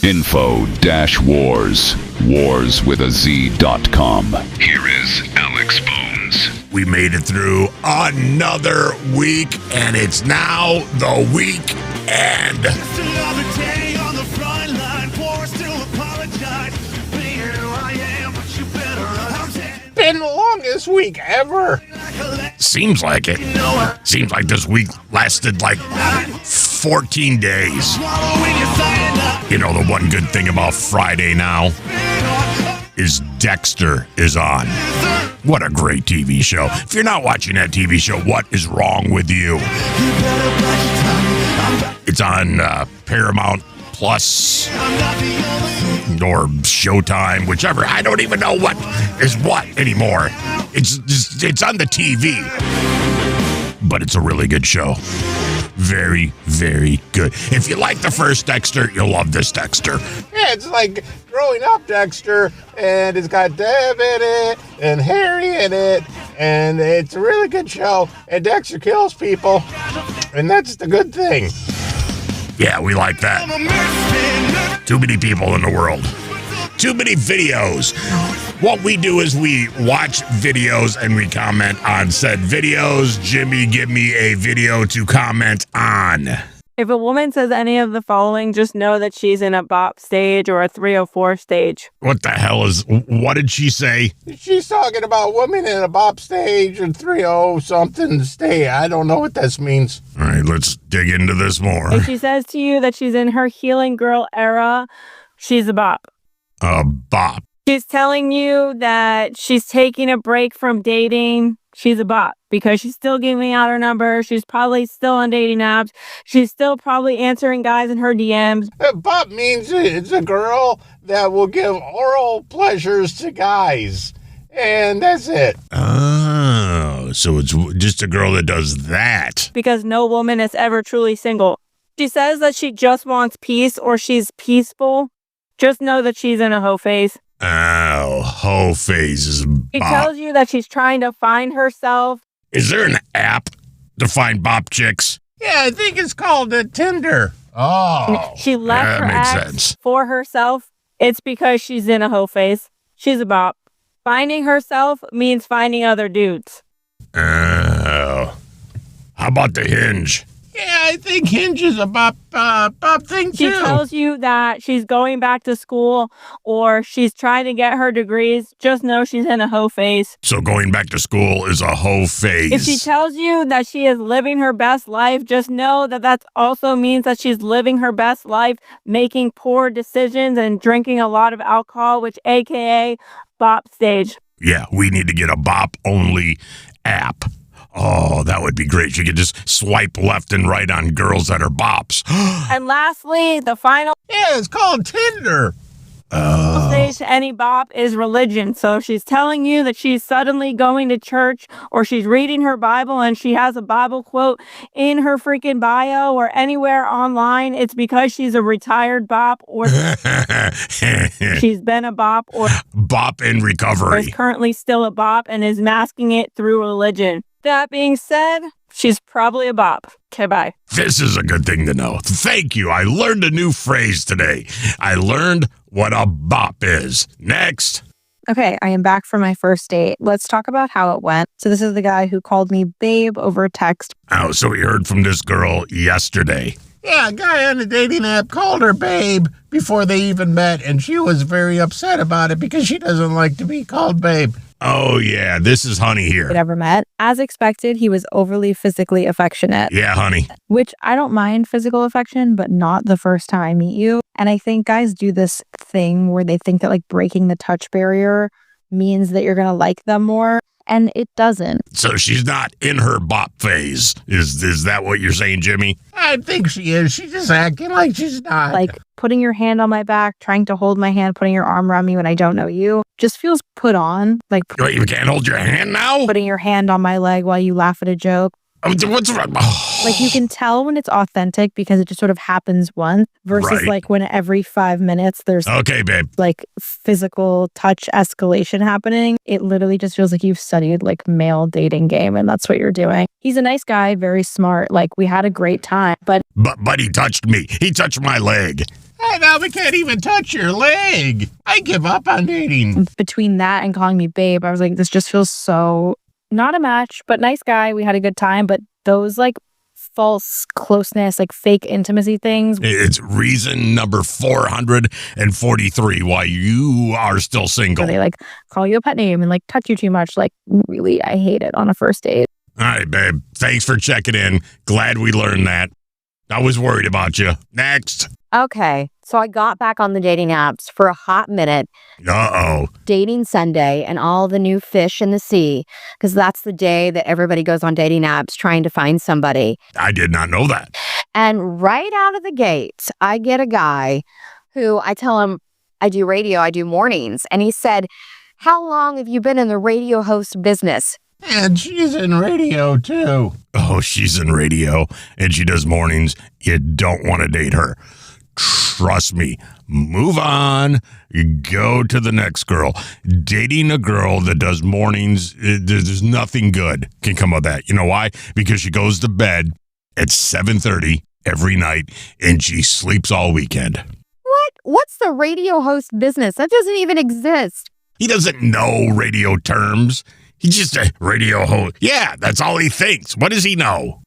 Info-wars. warswithaz.com. Here is Alex Bones. We made it through another week, and it's now the weekend. Just another day on the front line, forced to apologize. Being who I am, but you better understand. Been the longest week ever. Seems like it. Seems like this week lasted like 14 days. You know, the one good thing about Friday now is Dexter is on. What a great TV show. If you're not watching that TV show, what is wrong with you? It's on Paramount Plus or Showtime, whichever. I don't even know what is what anymore. It's on the TV. But it's a really good show. Very, very good. If you like the first Dexter, you'll love this Dexter. Yeah, it's like growing up Dexter, and it's got Deb in it, and Harry in it, and it's a really good show, and Dexter kills people, and that's the good thing. Yeah, we like that. Too many people in the world. Too many videos. What we do is we watch videos and we comment on said videos. Jimmy, give me a video to comment on. If a woman says any of the following, just know that she's in a bop stage or a 304 stage. What the hell what did she say? She's talking about women in a bop stage or 3-0-something stage. I don't know what this means. All right, let's dig into this more. If she says to you that she's in her healing girl era, she's a bop. A bop. She's telling you that she's taking a break from dating. She's a bop because she's still giving out her number. She's probably still on dating apps. She's still probably answering guys in her DMs. Bop means it's a girl that will give oral pleasures to guys. And that's it. Oh, so it's just a girl that does that. Because no woman is ever truly single. She says that she just wants peace or she's peaceful. Just know that she's in a hoe phase. Oh, hoe phase is bop. She tells you that she's trying to find herself. Is there an app to find bop chicks? Yeah, I think it's called a Tinder. Oh. She left her makes ex sense. for herself. It's because she's in a hoe phase. She's a bop. Finding herself means finding other dudes. Oh. How about the Hinge? Yeah, I think Hinge is a bop thing, too. She tells you that she's going back to school or she's trying to get her degrees. Just know she's in a hoe phase. So going back to school is a hoe phase. If she tells you that she is living her best life, just know that that also means that she's living her best life, making poor decisions and drinking a lot of alcohol, which AKA bop stage. Yeah, we need to get a bop-only app. Oh, that would be great. You could just swipe left and right on girls that are bops. And lastly, the final Yeah, it's called Tinder. stage to any bop is religion. So if she's telling you that she's suddenly going to church or she's reading her Bible and she has a Bible quote in her freaking bio or anywhere online, it's because she's a retired bop or she's been a bop or Bop in is recovery. currently still a bop and is masking it through religion. That being said, she's probably a bop. Okay, bye. This is a good thing to know. Thank you. I learned a new phrase today. I learned what a bop is. Next. Okay, I am back from my first date. Let's talk about how it went. So this is the guy who called me babe over text. Oh, so we heard from this girl yesterday. Yeah, a guy on a dating app called her babe before they even met, and she was very upset about it because she doesn't like to be called babe. Oh, yeah, this is Honey We'd here. ever met. As expected, he was overly physically affectionate, Yeah, Honey. which I don't mind physical affection, but not the first time I meet you. And I think guys do this thing where they think that like breaking the touch barrier means that you're going to like them more. And it doesn't. So she's not in her bop phase. Is that what you're saying, Jimmy? I think she is. She's just acting like she's not. Like putting your hand on my back, trying to hold my hand, putting your arm around me when I don't know you, just feels put on. Like Wait, you can't hold your hand now? putting your hand on my leg while you laugh at a joke. What's wrong? Like you can tell when it's authentic because it just sort of happens once versus Right. like when every 5 minutes there's Okay, babe. like physical touch escalation happening. It literally just feels like you've studied like male dating game and that's what you're doing. He's a nice guy, very smart. Like we had a great time, but But he touched me. He touched my leg. Hey, now we can't even touch your leg. I give up on dating. Between that and calling me babe, I was like, this just feels so not a match, but nice guy. We had a good time. But those like false closeness, like fake intimacy things. It's reason number 443 why you are still single. Where they like call you a pet name and like touch you too much. Like, really, I hate it on a first date. All right, babe. Thanks for checking in. Glad we learned that. I was worried about you. Next. Okay, so I got back on the dating apps for a hot minute. Uh-oh. Dating Sunday and all the new fish in the sea, because that's the day that everybody goes on dating apps trying to find somebody. I did not know that. And right out of the gate, I get a guy who I tell him, I do radio, I do mornings. And he said, how long have you been in the radio host business? And she's in radio, too. Oh, she's in radio and she does mornings. You don't want to date her. Trust me. Move on. Go to the next girl. Dating a girl that does mornings, there's nothing good can come of that. You know why? Because she goes to bed at 7:30 every night and she sleeps all weekend. What? What's the radio host business? That doesn't even exist. He doesn't know radio terms. He's just a radio host. Yeah, that's all he thinks. What does he know?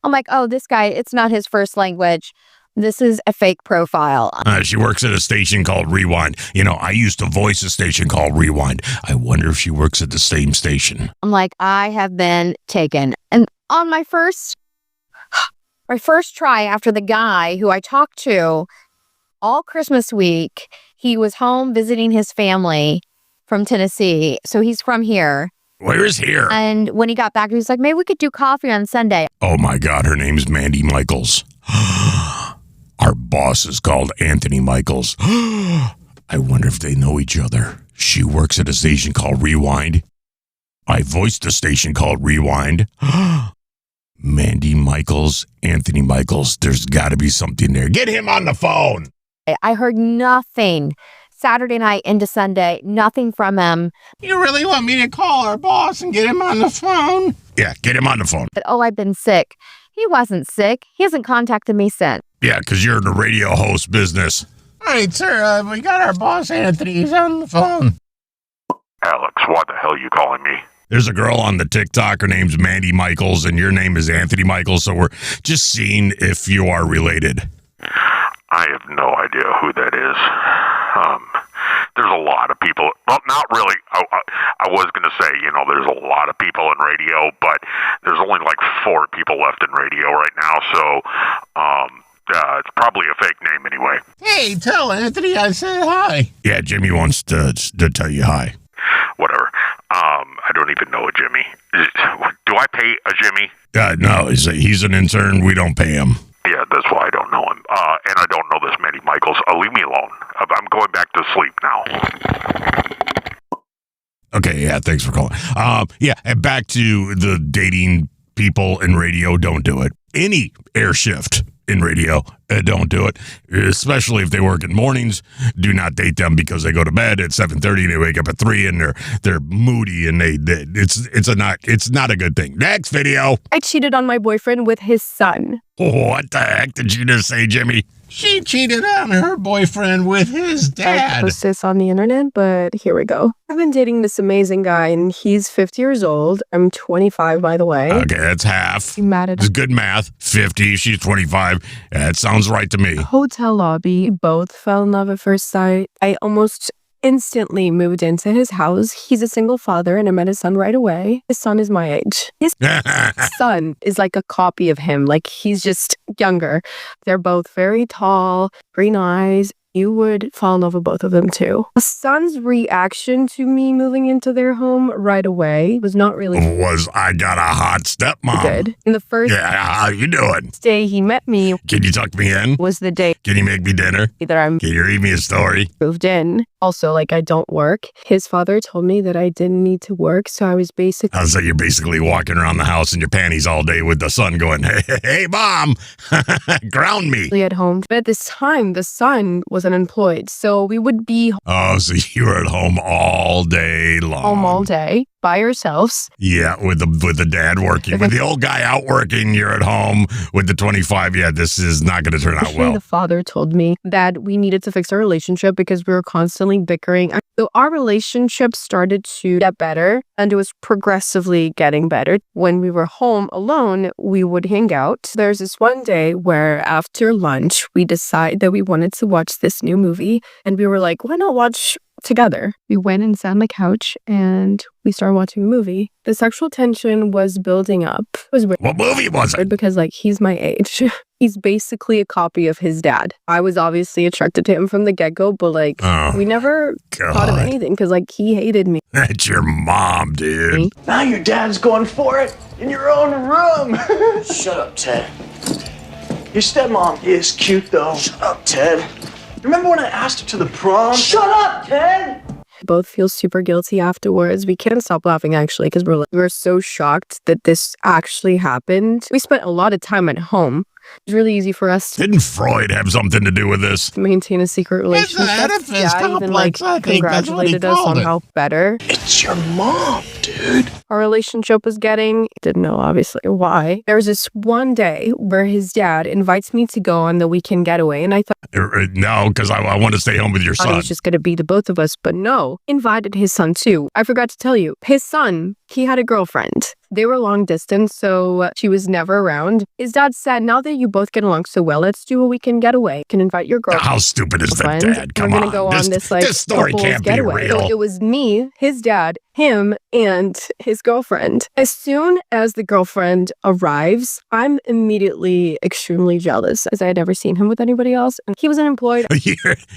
I'm like, oh, this guy, it's not his first language. This is a fake profile. She works at a station called Rewind. You know, I used to voice a station called Rewind. I wonder if she works at the same station. I'm like, I have been taken. And on my first try after the guy who I talked to all Christmas week, he was home visiting his family from Tennessee. So he's from here. Where is here? And when he got back, he was like, maybe we could do coffee on Sunday. Oh my God, her name's Mandi Michaels. Our boss is called Anthony Michaels. I wonder if they know each other. She works at a station called Rewind. I voiced a station called Rewind. Mandi Michaels, Anthony Michaels. There's got to be something there. Get him on the phone. I heard nothing. Saturday night into Sunday, nothing from him. You really want me to call our boss and get him on the phone? Yeah, get him on the phone. But, oh, I've been sick. He wasn't sick. He hasn't contacted me since. Yeah, because you're in the radio host business. All right, sir, we got our boss, Anthony. He's on the phone. Alex, why the hell are you calling me? There's a girl on the TikTok. Her name's Mandi Michaels, and your name is Anthony Michaels, so we're just seeing if you are related. I have no idea who that is. There's a lot of people. Well, not really. I was going to say, there's a lot of people in radio, but there's only like 4 people left in radio right now, so it's probably a fake name anyway. Hey, tell Anthony I said hi. Yeah, Jimmy wants to tell you hi. Whatever. I don't even know a Jimmy. Do I pay a Jimmy? No, he's an intern. We don't pay him. Yeah, that's why I don't know him. And I don't know this Mandi Michaels. Leave me alone. I'm going back to sleep now. Okay, yeah, thanks for calling. Yeah, and back to the dating people in radio. Don't do it. Any air shift in radio, don't do it. Especially if they work in mornings. Do not date them because they go to bed at 7:30 and they wake up at 3 and they're moody and it's not a good thing. Next video. I cheated on my boyfriend with his son. What the heck did you just say, Jimmy? She cheated on her boyfriend with his I dad. post this on the internet, but here we go. I've been dating this amazing guy, and he's 50 years old. I'm 25, by the way. Okay, that's half. We met at It's good math. 50, she's 25. That sounds right to me. a hotel lobby. Both fell in love at first sight. I almost instantly moved into his house. He's a single father, and I met his son right away. His son is my age. His son is like a copy of him. Like, he's just younger. They're both very tall, green eyes. You would fall in love with both of them too. The son's reaction to me moving into their home right away was not really I got a hot stepmom. good. In the first Yeah, how you doing? day he met me Can you tuck me in? was the day Can you make me dinner? that I Can you read me a story? moved in. Also, like, I don't work. His father told me that I didn't need to work, so I was basically So you're basically walking around the house in your panties all day with the son going, hey, mom, ground me. at home. But at this time, the son was unemployed, so we would be Oh, so you were at home all day long. home all day. by ourselves. Yeah, with the dad working. With the old guy out working, you're at home with the 25. Yeah, this is not going to turn out Actually, well. the father told me that we needed to fix our relationship because we were constantly bickering. So our relationship started to get better, and it was progressively getting better. When we were home alone, we would hang out. There's this one day where after lunch, we decided that we wanted to watch this new movie, and we were like, why not watch together? We went and sat on the couch and we started watching a movie. The sexual tension was building up. It was weird. What movie was it? Because he's my age. He's basically a copy of his dad. I was obviously attracted to him from the get-go, but we never thought of anything because he hated me. That's your mom, dude. Now your dad's going for it in your own room. Shut up, Ted. Your stepmom is cute, though. Shut up, Ted. Remember when I asked her to the prom? Shut up, Ted! Both feel super guilty afterwards. We can't stop laughing, actually, because we're so shocked that this actually happened. We spent a lot of time at home. It's really easy for us to Didn't Freud have something to do with this? maintain a secret relationship. Oedipus Dad even complex, I think that's what he congratulated us called on it. how better It's your mom, dude. our relationship was getting. Didn't know, obviously, why. There was this one day where his dad invites me to go on the weekend getaway, and I thought No, because I want to stay home with your it son. was just going to be the both of us, but no. Invited his son, too. I forgot to tell you, his son, he had a girlfriend. They were long distance, so she was never around. His dad said, now that you both get along so well, let's do a weekend getaway. You can invite your girlfriend. How stupid is that, Dad? Come We're on. gonna go on this story couples can't be getaway. real. So it was me, his dad, him, and his girlfriend. As soon as the girlfriend arrives, I'm immediately extremely jealous, as I had never seen him with anybody else. And he was unemployed.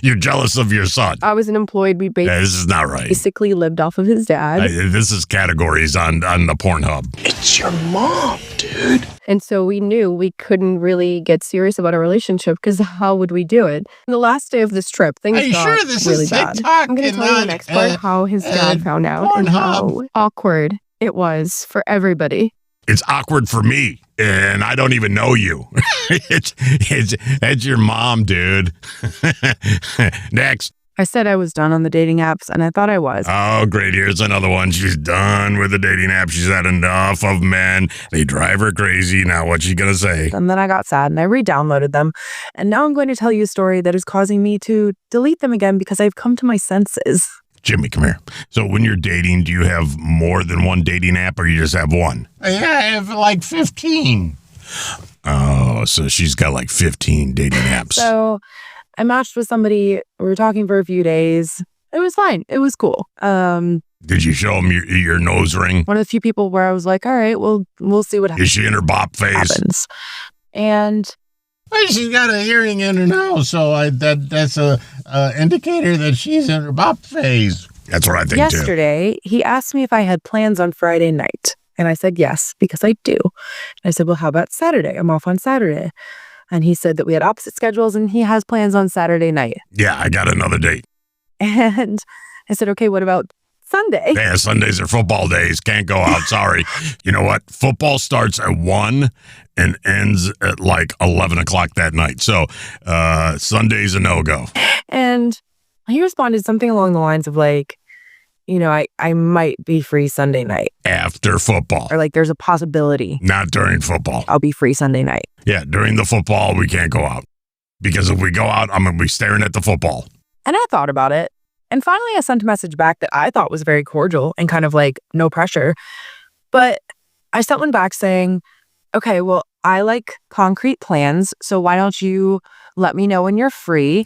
You're jealous of your son. I was unemployed. We This is not right. basically lived off of his dad. This is categories on the Pornhub. It's your mom, dude. And so we knew we couldn't really get serious about our relationship because how would we do it? The last day of this trip, things Are you got sure this really is bad. TikTok I'm going to and tell you the not, next part how his dad found out and how Pornhub? awkward it was for everybody. It's awkward for me, and I don't even know you. It's your mom, dude. Next. I said I was done on the dating apps, and I thought I was. Oh, great. Here's another one. She's done with the dating app. She's had enough of men. They drive her crazy. Now, what's she going to say? And then I got sad and I re-downloaded them. And now I'm going to tell you a story that is causing me to delete them again because I've come to my senses. Jimmy, come here. So when you're dating, do you have more than one dating app or you just have one? Yeah, I have 15. Oh, so she's got 15 dating apps. So I matched with somebody. We were talking for a few days. It was fine. It was cool. Did you show him your nose ring? One of the few people where I was like, all right, well, we'll see what Is she in her bop phase? happens. And Well, she's got a hearing in her nose, so that's a indicator that she's in her bop phase. That's what I think, too. yesterday, he asked me if I had plans on Friday night. And I said, yes, because I do. And I said, well, how about Saturday? I'm off on Saturday. And he said that we had opposite schedules and he has plans on Saturday night. Yeah, I got another date. And I said, okay, what about Sunday? Yeah, Sundays are football days. Can't go out. Sorry. You know what? Football starts at 1 and ends at 11 o'clock that night. So Sunday's a no-go. And he responded something along the lines of I might be free Sunday night. After football. Or there's a possibility Not during football. I'll be free Sunday night. Yeah, during the football, we can't go out. Because if we go out, I'm going to be staring at the football. And I thought about it. And finally, I sent a message back that I thought was very cordial and kind of no pressure. But I sent one back saying, okay, well, I like concrete plans. So why don't you let me know when you're free?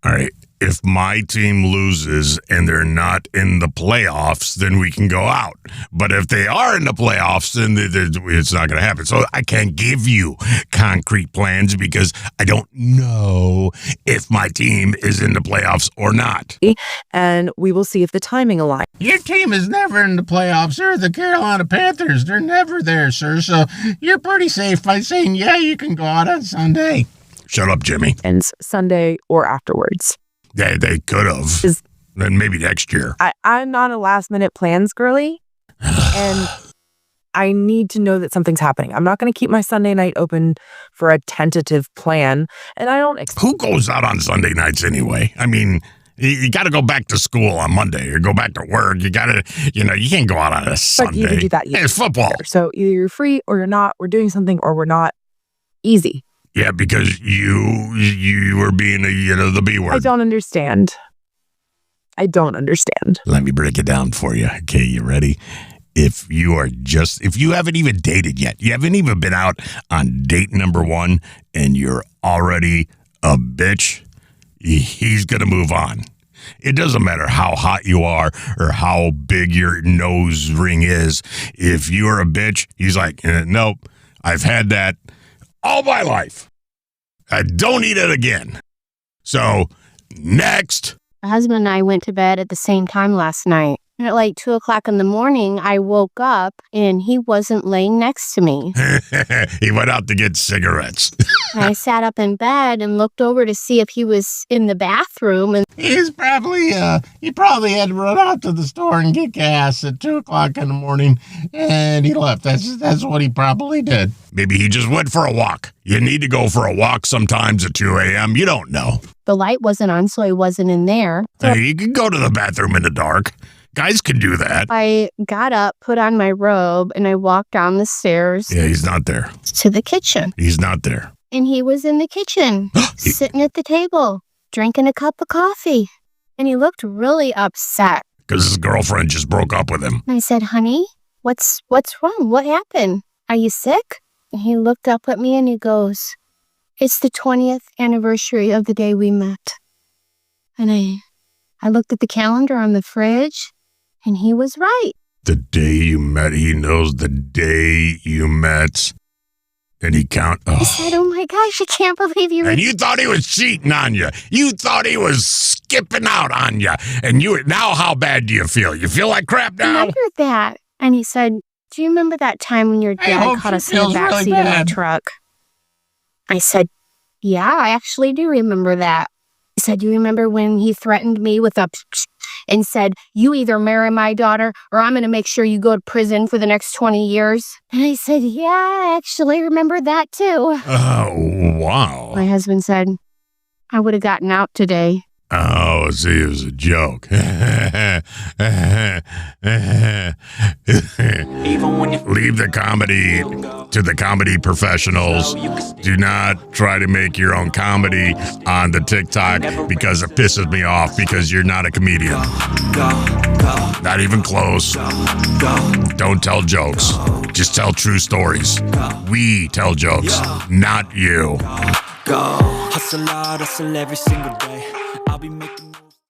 All right. If my team loses and they're not in the playoffs, then we can go out. But if they are in the playoffs, then it's not going to happen. So I can't give you concrete plans because I don't know if my team is in the playoffs or not. And we will see if the timing aligns. Your team is never in the playoffs. They're the Carolina Panthers. They're never there, sir. So you're pretty safe by saying, yeah, you can go out on Sunday. Shut up, Jimmy. And Sunday or afterwards. They could have. Then maybe next year. I'm not a last minute plans girly. And I need to know that something's happening. I'm not going to keep my Sunday night open for a tentative plan. And I don't Who goes out on Sunday nights anyway? I mean, You got to go back to school on Monday or go back to work. You got to, you can't go out on a Sunday. But you can do that. It's football. So either you're free or you're not. We're doing something or we're not. Easy. Yeah, because you were being the B word. I don't understand. Let me break it down for you. Okay, you ready? If you haven't even dated yet, you haven't even been out on date number 1 and you're already a bitch, he's going to move on. It doesn't matter how hot you are or how big your nose ring is. If you're a bitch, he's like, nope, I've had that all my life. I don't need it again. So, next. My husband and I went to bed at the same time last night. And at like 2 o'clock in the morning, I woke up and he wasn't laying next to me. He went out to get cigarettes. I sat up in bed and looked over to see if he was in the bathroom. And he probably had to run out to the store and get gas at 2 o'clock in the morning, and he left. That's what he probably did. Maybe he just went for a walk. You need to go for a walk sometimes at 2 a.m. You don't know. The light wasn't on, so he wasn't in there. Hey, you can go to the bathroom in the dark. Guys can do that. I got up, put on my robe, and I walked down the stairs. Yeah, he's not there. To the kitchen. He's not there. And he was in the kitchen, sitting at the table, drinking a cup of coffee. And he looked really upset. Because his girlfriend just broke up with him. I said, honey, what's wrong? What happened? Are you sick? And he looked up at me and he goes, it's the 20th anniversary of the day we met. And I looked at the calendar on the fridge. And he was right. The day you met, he knows the day you met. And he He said, oh my gosh, I can't believe you. And you thought he was cheating on you. You thought he was skipping out on you. And now how bad do you feel? You feel like crap now? I wondered that. And he said, do you remember that time when your dad caught us in the backseat of my truck? I said, yeah, I actually do remember that. He said, do you remember when he threatened me with and said, you either marry my daughter or I'm going to make sure you go to prison for the next 20 years? And I said, yeah, I actually remember that too. Oh, wow. My husband said, I would have gotten out today. Oh, see, it was a joke. Leave the comedy to the comedy professionals. Do not try to make your own comedy on the TikTok because it pisses me off because you're not a comedian. Not even close. Don't tell jokes. Just tell true stories. We tell jokes, not you. Hustle hard, hustle every single day.